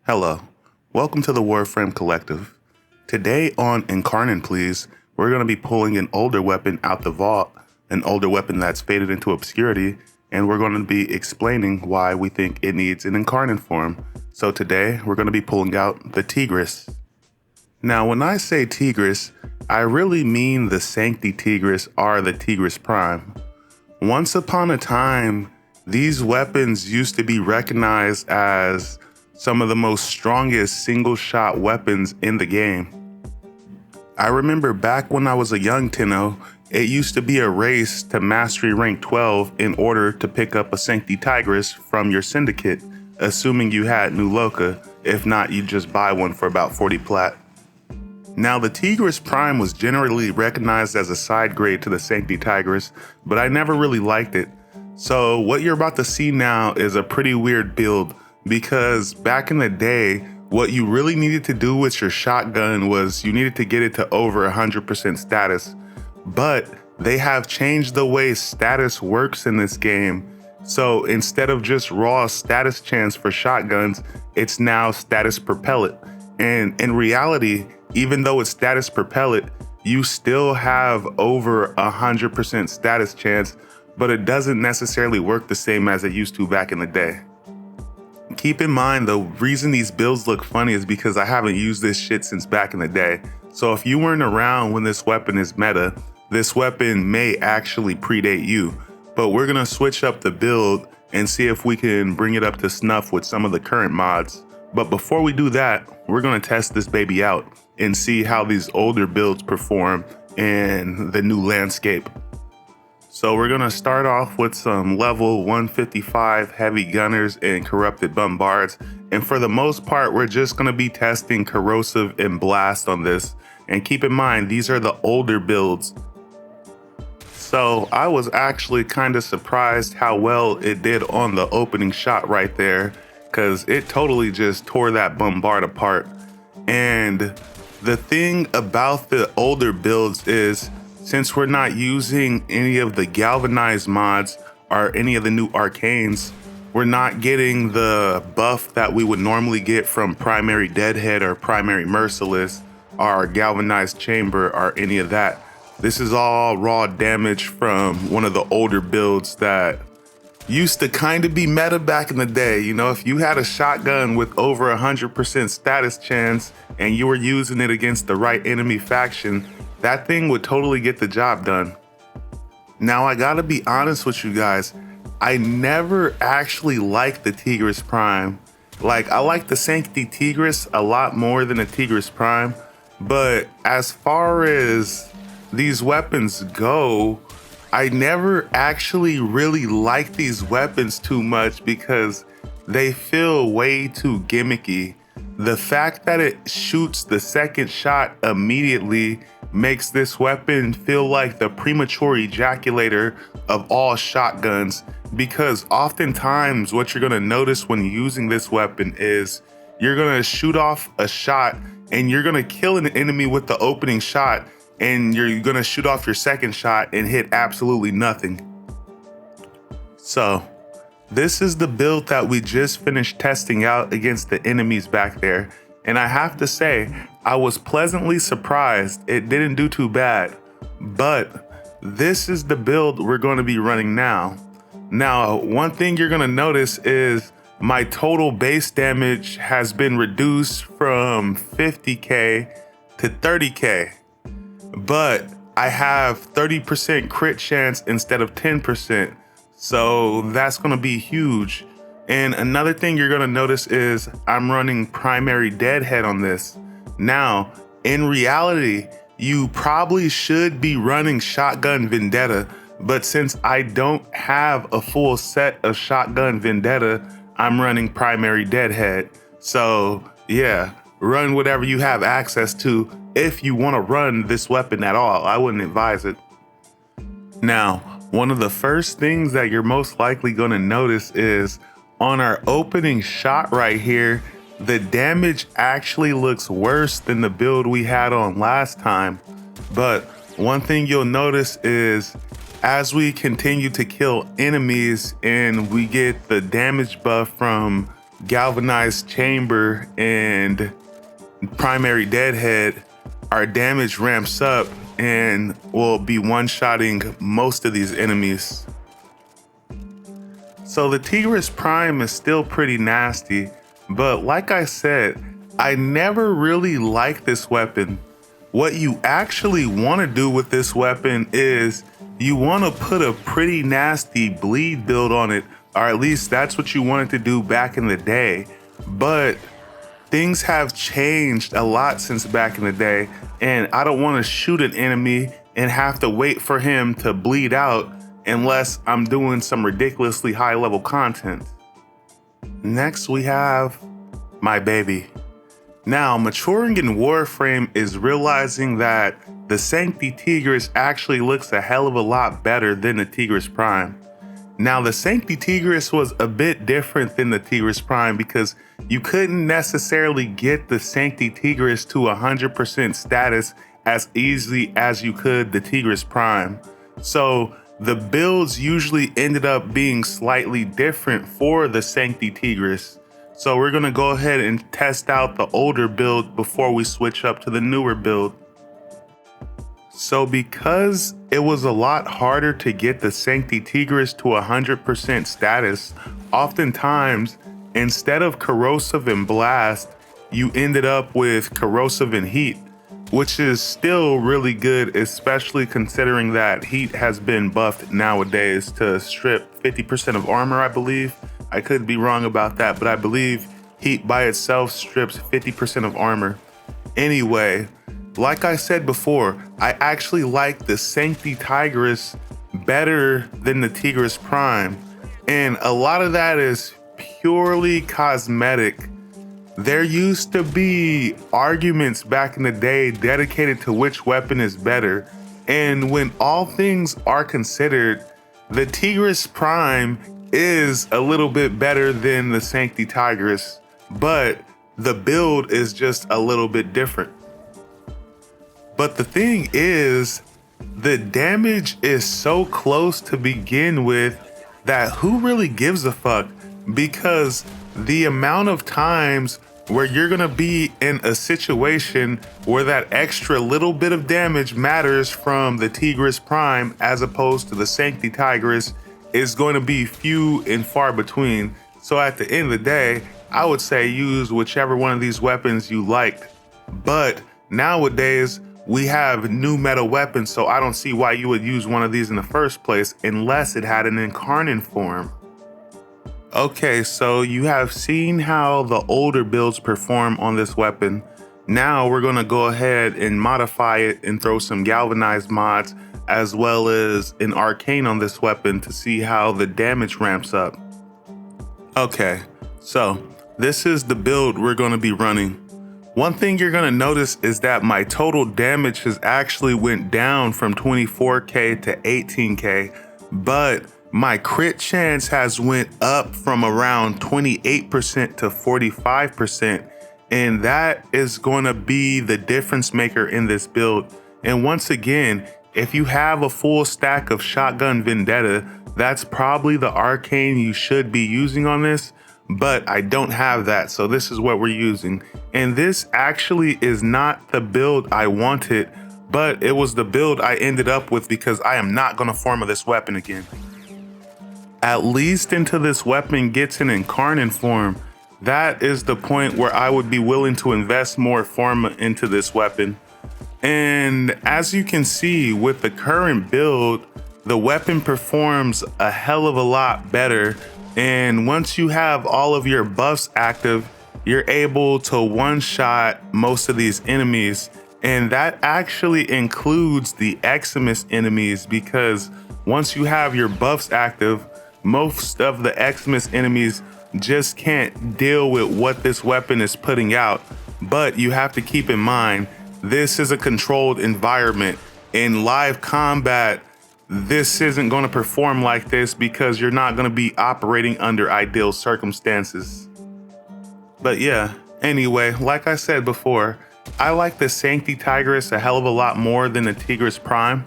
Hello, welcome to the Warframe Collective. Today on Incarnon, please, we're going to be pulling an older weapon out the vault, an older weapon that's faded into obscurity, and we're going to be explaining why we think it needs an Incarnon form. So today, we're going to be pulling out the Tigris. Now, when I say Tigris, I really mean the Sancti Tigris or the Tigris Prime. Once upon a time, these weapons used to be recognized as some of the most strongest single-shot weapons in the game. I remember back when I was a young Tenno, it used to be a race to mastery rank 12 in order to pick up a Sancti Tigris from your Syndicate, assuming you had New Loka. If not, you'd just buy one for about 40 plat. Now, the Tigris Prime was generally recognized as a side grade to the Sancti Tigris, but I never really liked it. So what you're about to see now is a pretty weird build, because back in the day, what you really needed to do with your shotgun was you needed to get it to over 100% status. But they have changed the way status works in this game. So instead of just raw status chance for shotguns, it's now status per pellet. And in reality, even though it's status per pellet, you still have over 100% status chance, but it doesn't necessarily work the same as it used to back in the day. Keep in mind, the reason these builds look funny is because I haven't used this shit since back in the day. So if you weren't around when this weapon is meta, this weapon may actually predate you. But we're gonna switch up the build and see if we can bring it up to snuff with some of the current mods. But before we do that, we're gonna test this baby out and see how these older builds perform in the new landscape. So we're gonna start off with some level 155 heavy gunners and corrupted bombards. And for the most part, we're just gonna be testing corrosive and blast on this. And keep in mind, these are the older builds. So I was actually kind of surprised how well it did on the opening shot right there, because it totally just tore that bombard apart. And the thing about the older builds is, since we're not using any of the galvanized mods or any of the new arcanes, we're not getting the buff that we would normally get from primary deadhead or primary merciless or galvanized chamber or any of that. This is all raw damage from one of the older builds that used to kind of be meta back in the day. You know, if you had a shotgun with over 100% status chance and you were using it against the right enemy faction, that thing would totally get the job done. Now, I gotta be honest with you guys, I never actually liked the Tigris Prime. Like, I like the Sancti Tigris a lot more than the Tigris Prime, but as far as these weapons go, I never actually really liked these weapons too much because they feel way too gimmicky. The fact that it shoots the second shot immediately makes this weapon feel like the premature ejaculator of all shotguns, because oftentimes what you're gonna notice when using this weapon is you're gonna shoot off a shot and you're gonna kill an enemy with the opening shot, and you're gonna shoot off your second shot and hit absolutely nothing. So this is the build that we just finished testing out against the enemies back there. And I have to say, I was pleasantly surprised. It didn't do too bad, but this is the build we're going to be running now. Now, one thing you're going to notice is my total base damage has been reduced from 50k to 30k, but I have 30% crit chance instead of 10%. So that's going to be huge. And another thing you're gonna notice is I'm running primary deadhead on this. Now, in reality, you probably should be running shotgun vendetta, but since I don't have a full set of shotgun vendetta, I'm running primary deadhead. So yeah, run whatever you have access to if you wanna run this weapon at all. I wouldn't advise it. Now, one of the first things that you're most likely gonna notice is on our opening shot right here, the damage actually looks worse than the build we had on last time. But one thing you'll notice is as we continue to kill enemies and we get the damage buff from galvanized chamber and primary deadhead, our damage ramps up and we'll be one-shotting most of these enemies. So the Tigris Prime is still pretty nasty, but like I said, I never really liked this weapon. What you actually want to do with this weapon is you want to put a pretty nasty bleed build on it, or at least that's what you wanted to do back in the day. But things have changed a lot since back in the day, and I don't want to shoot an enemy and have to wait for him to bleed out unless I'm doing some ridiculously high level content. Next we have my baby. Now, maturing in Warframe is realizing that the Sancti Tigris actually looks a hell of a lot better than the Tigris Prime. Now, the Sancti Tigris was a bit different than the Tigris Prime because you couldn't necessarily get the Sancti Tigris to 100% status as easily as you could the Tigris Prime. So the builds usually ended up being slightly different for the Sancti Tigris. So we're gonna go ahead and test out the older build before we switch up to the newer build. So because it was a lot harder to get the Sancti Tigris to 100% status, oftentimes instead of corrosive and blast, you ended up with corrosive and heat, which is still really good, especially considering that heat has been buffed nowadays to strip 50% of armor, I believe. I could be wrong about that, but I believe heat by itself strips 50% of armor. Anyway, like I said before, I actually like the Sancti Tigris better than the Tigris Prime. And a lot of that is purely cosmetic. There used to be arguments back in the day dedicated to which weapon is better. And when all things are considered, the Tigris Prime is a little bit better than the Sancti Tigris, but the build is just a little bit different. But the thing is, the damage is so close to begin with that who really gives a fuck? Because the amount of times where you're gonna be in a situation where that extra little bit of damage matters from the Tigris Prime as opposed to the Sancti Tigris is going to be few and far between. So at the end of the day, I would say use whichever one of these weapons you liked. But nowadays, we have new meta weapons, so I don't see why you would use one of these in the first place unless it had an Incarnon form. Okay, so you have seen how the older builds perform on this weapon. Now we're gonna go ahead and modify it and throw some galvanized mods as well as an arcane on this weapon to see how the damage ramps up. Okay, so this is the build we're gonna be running. One thing you're gonna notice is that my total damage has actually went down from 24k to 18k, but my crit chance has went up from around 28% to 45%, and that is gonna be the difference maker in this build. And once again, if you have a full stack of Shotgun Vendetta, that's probably the arcane you should be using on this, but I don't have that, so this is what we're using. And this actually is not the build I wanted, but it was the build I ended up with because I am not gonna forma this weapon again. At least until this weapon gets an Incarnon form. That is the point where I would be willing to invest more forma into this weapon. And as you can see with the current build, the weapon performs a hell of a lot better. And once you have all of your buffs active, you're able to one-shot most of these enemies. And that actually includes the Eximus enemies, because once you have your buffs active, most of the Eximus enemies just can't deal with what this weapon is putting out. But you have to keep in mind, this is a controlled environment. In live combat, this isn't going to perform like this because you're not going to be operating under ideal circumstances. But yeah, anyway, like I said before, I like the Sancti Tigris a hell of a lot more than the Tigris Prime.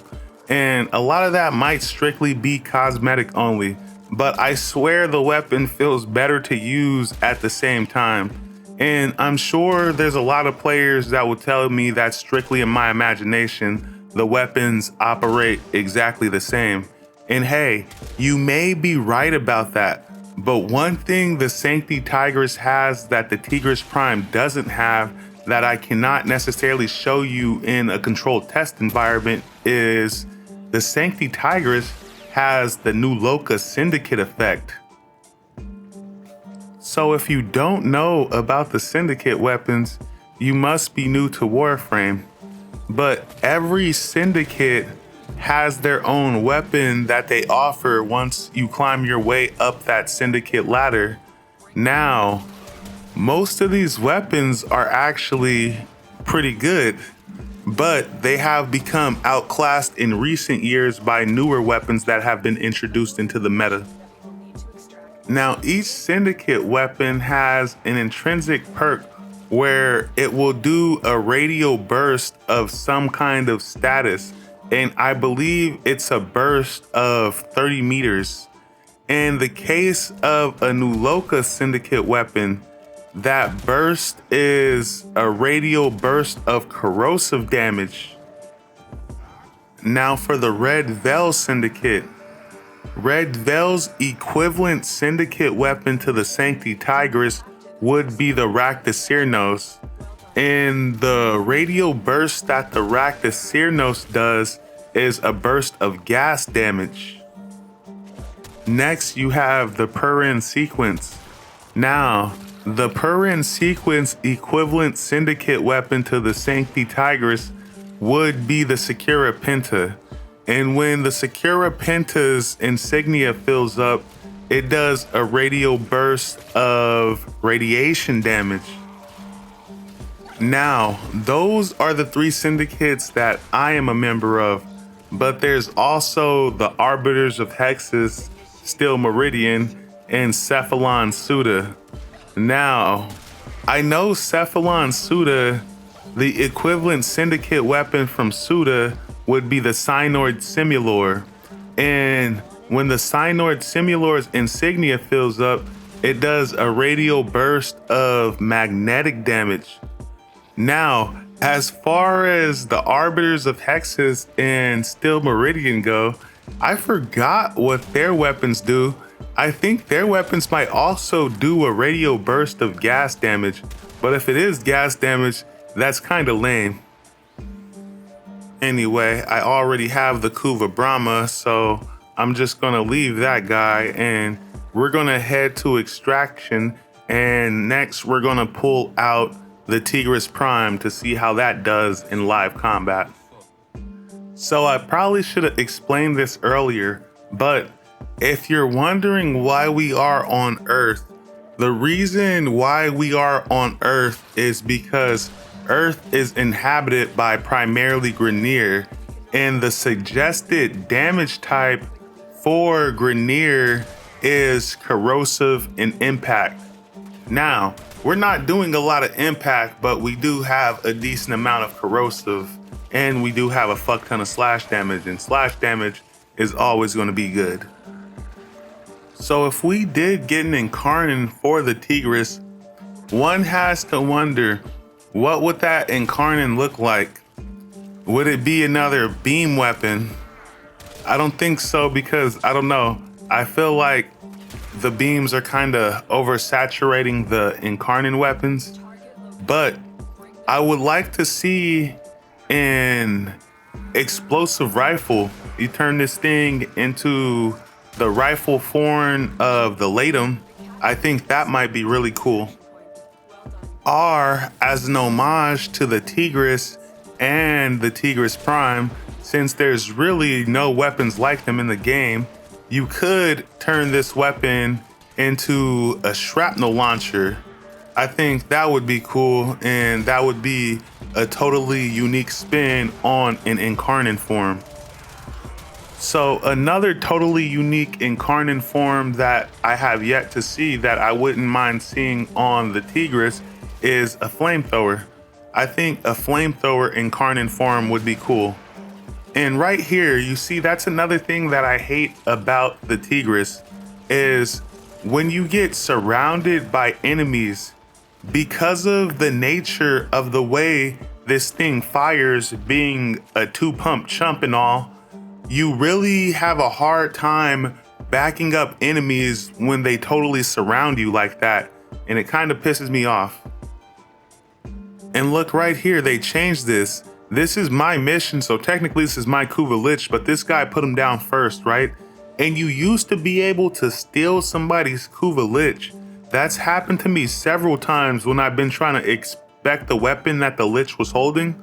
And a lot of that might strictly be cosmetic only. but I swear the weapon feels better to use at the same time. And I'm sure there's a lot of players that will tell me that strictly in my imagination, the weapons operate exactly the same. And hey, you may be right about that. But one thing the Sancti Tigris has that the Tigris Prime doesn't have, that I cannot necessarily show you in a controlled test environment, is the Sancti Tigris has the new Loka Syndicate effect. So if you don't know about the Syndicate weapons, you must be new to Warframe. But every Syndicate has their own weapon that they offer once you climb your way up that Syndicate ladder. Now, most of these weapons are actually pretty good, but they have become outclassed in recent years by newer weapons that have been introduced into the meta. Now, each Syndicate weapon has an intrinsic perk where it will do a radial burst of some kind of status, and I believe it's a burst of 30 meters. In the case of a new Loka Syndicate weapon, that burst is a radial burst of corrosive damage. Now for the Red Veil Syndicate. Red Veil's equivalent Syndicate weapon to the Sancti Tigris would be the Raktasirnos. And the radial burst that the Raktasirnos does is a burst of gas damage. Next, you have the Purin Sequence. Now, the Purin Sequence equivalent Syndicate weapon to the Sancti Tigris would be the Secura Penta. And when the Secura Penta's insignia fills up, it does a radial burst of radiation damage. Now, those are the three Syndicates that I am a member of, but there's also the Arbiters of Hexus, Steel Meridian, and Cephalon Suda. Now, I know Cephalon Suda, the equivalent Syndicate weapon from Suda would be the Synoid Simulor. And when the Synoid Simulor's insignia fills up, it does a radial burst of magnetic damage. Now, as far as the Arbiters of Hexus and Steel Meridian go, I forgot what their weapons do. I think their weapons might also do a radial burst of gas damage, but if it is gas damage, that's kind of lame. Anyway, I already have the Kuva Brahma, so I'm just gonna leave that guy and we're gonna head to Extraction, and next we're gonna pull out the Tigris Prime to see how that does in live combat. So I probably should have explained this earlier, but if you're wondering why we are on Earth, the reason why we are on Earth is because Earth is inhabited by primarily Grineer, and the suggested damage type for Grineer is corrosive and impact. Now, we're not doing a lot of impact, but we do have a decent amount of corrosive, and we do have a fuck ton of slash damage, and slash damage is always going to be good. So if we did get an Incarnon for the Tigris, one has to wonder, what would that Incarnon look like? Would it be another beam weapon? I don't think so, because I don't know. I feel like the beams are kind of oversaturating the Incarnon weapons, but I would like to see an explosive rifle. You turn this thing into the rifle form of the Latum. I think that might be really cool. Or as an homage to the Tigris and the Tigris Prime, since there's really no weapons like them in the game, you could turn this weapon into a shrapnel launcher. I think that would be cool, and that would be a totally unique spin on an Incarnon form. So another totally unique Incarnon form that I have yet to see that I wouldn't mind seeing on the Tigris is a flamethrower. I think a flamethrower Incarnon form would be cool. And right here, you see, that's another thing that I hate about the Tigris. is when you get surrounded by enemies, because of the nature of the way this thing fires, being a 2-pump chump and all, you really have a hard time backing up enemies when they totally surround you like that. And it kind of pisses me off. And look right here, they changed this. This is my mission, so technically this is my Kuva Lich, but this guy put him down first, right? And you used to be able to steal somebody's Kuva Lich. That's happened to me several times when I've been trying to expect the weapon that the Lich was holding.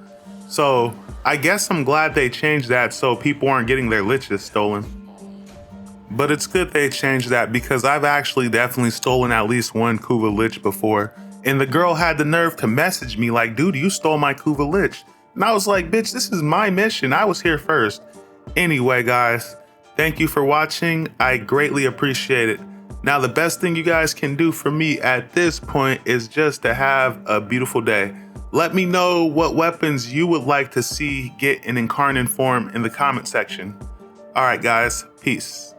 So I guess I'm glad they changed that so people aren't getting their Liches stolen. But it's good they changed that, because I've actually definitely stolen at least one Kuva Lich before. And the girl had the nerve to message me like, dude, you stole my Kuva Lich. And I was like, bitch, this is my mission. I was here first. Anyway, guys, thank you for watching. I greatly appreciate it. Now, the best thing you guys can do for me at this point is just to have a beautiful day. Let me know what weapons you would like to see get in Incarnon form in the comment section. All right, guys, peace.